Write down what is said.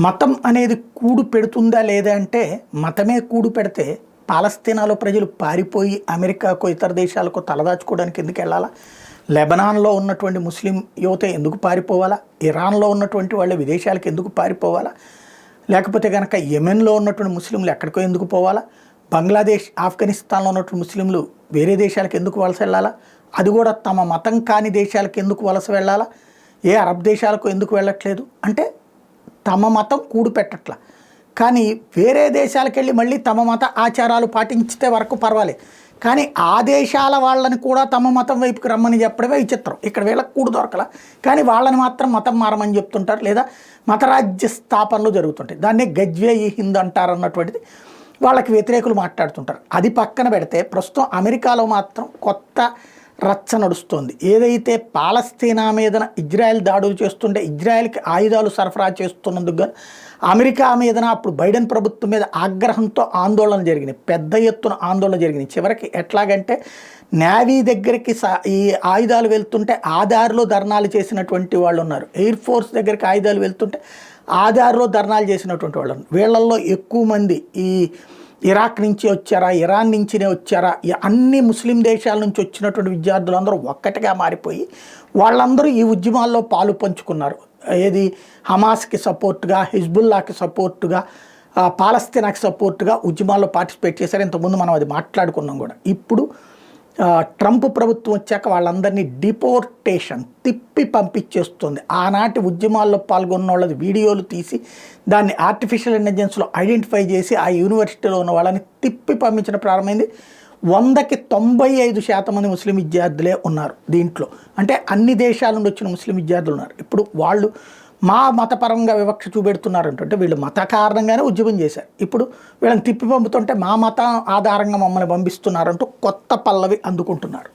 మతం అనేది కూడు పెడుతుందా లేదా అంటే మతమే కూడు పెడితే పాలస్తీనాలో ప్రజలు పారిపోయి అమెరికాకో ఇతర దేశాలకు తలదాచుకోవడానికి ఎందుకు వెళ్ళాలా? లెబనాన్లో ఉన్నటువంటి ముస్లిం యువత ఎందుకు పారిపోవాలా? ఇరాన్లో ఉన్నటువంటి వాళ్ళ విదేశాలకు ఎందుకు పారిపోవాలా? లేకపోతే కనుక యెమెన్లో ఉన్నటువంటి ముస్లింలు ఎక్కడికో ఎందుకు పోవాలా? బంగ్లాదేశ్ ఆఫ్ఘనిస్తాన్లో ఉన్నటువంటి ముస్లింలు వేరే దేశాలకు ఎందుకు వలస వెళ్ళాలా? అది కూడా తమ మతం కాని దేశాలకు ఎందుకు వలస వెళ్ళాలా? ఏ అరబ్ దేశాలకు ఎందుకు వెళ్ళట్లేదు అంటే తమ మతం కూడు పెట్టట్ల. కానీ వేరే దేశాలకు వెళ్ళి మళ్ళీ తమ మత ఆచారాలు పాటించితే వరకు పర్వాలేదు, కానీ ఆ దేశాల వాళ్ళని కూడా తమ మతం వైపుకి రమ్మని చెప్పడమే విచిత్రం. ఇక్కడ వీళ్ళకి కూడు దొరకల, కానీ వాళ్ళని మాత్రం మతం మారమని చెప్తుంటారు, లేదా మతరాజ్య స్థాపనలు జరుగుతుంటాయి. దాన్నే గజ్వే ఈ హింద్ అంటారు అన్నటువంటిది వాళ్ళకి వ్యతిరేకులు మాట్లాడుతుంటారు. అది పక్కన పెడితే ప్రస్తుతం అమెరికాలో మాత్రం కొత్త రచ్చ నడుస్తోంది. ఏదైతే పాలస్తీనా మీదన ఇజ్రాయెల్ దాడులు చేస్తుంటే ఇజ్రాయెల్కి ఆయుధాలు సరఫరా చేస్తున్నందుకు అమెరికా మీదన అప్పుడు బైడెన్ ప్రభుత్వం మీద ఆగ్రహంతో ఆందోళన జరిగినాయి, పెద్ద ఎత్తున ఆందోళన జరిగినాయి. చివరికి ఎట్లాగంటే నేవీ దగ్గరికి ఈ ఆయుధాలు వెళ్తుంటే ఆ దారిలో ధర్నాలు చేసినటువంటి వాళ్ళు ఉన్నారు, ఎయిర్ ఫోర్స్ దగ్గరికి ఆయుధాలు వెళ్తుంటే ఆ దారిలో ధర్నాలు చేసినటువంటి వాళ్ళు ఉన్నారు. వీళ్ళల్లో ఎక్కువ మంది ఈ ఇరాక్ నుంచి వచ్చారా, ఇరాన్ నుంచినే వచ్చారా, అన్ని ముస్లిం దేశాల నుంచి వచ్చినటువంటి విద్యార్థులందరూ ఒక్కటిగా మారిపోయి వాళ్ళందరూ ఈ ఉద్యమాల్లో పాలు పంచుకున్నారు. ఏది హమాస్కి సపోర్ట్గా, హిజ్బుల్లాకి సపోర్టుగా, పాలస్తీనాకి సపోర్టుగా ఉద్యమాల్లో పార్టిసిపేట్ చేశారు. ఇంతకుముందు మనం అది మాట్లాడుకున్నాం కూడా. ఇప్పుడు ట్రంప్ ప్రభుత్వం వచ్చాక వాళ్ళందరినీ డిపోర్టేషన్ తిప్పి పంపించేస్తుంది. ఆనాటి ఉద్యమాల్లో పాల్గొన్న వాళ్ళది వీడియోలు తీసి దాన్ని ఆర్టిఫిషియల్ ఇంటెలిజెన్స్లో ఐడెంటిఫై చేసి ఆ యూనివర్సిటీలో ఉన్న వాళ్ళని తిప్పి పంపించడం ప్రారంభమైంది. 100కి 95% మంది ముస్లిం విద్యార్థులే ఉన్నారు దీంట్లో. అంటే అన్ని దేశాల నుండి వచ్చిన ముస్లిం విద్యార్థులు ఉన్నారు. ఇప్పుడు వాళ్ళు మా మతపరంగా వివక్ష చూపెడుతున్నారు అంటే వీళ్ళు మత కారణంగానే ఉద్యమం చేశారు. ఇప్పుడు వీళ్ళని తిప్పి పంపుతుంటే మా మతం ఆధారంగా మమ్మల్ని పంపిస్తున్నారంటూ కొత్త పల్లవి అందుకుంటున్నారు.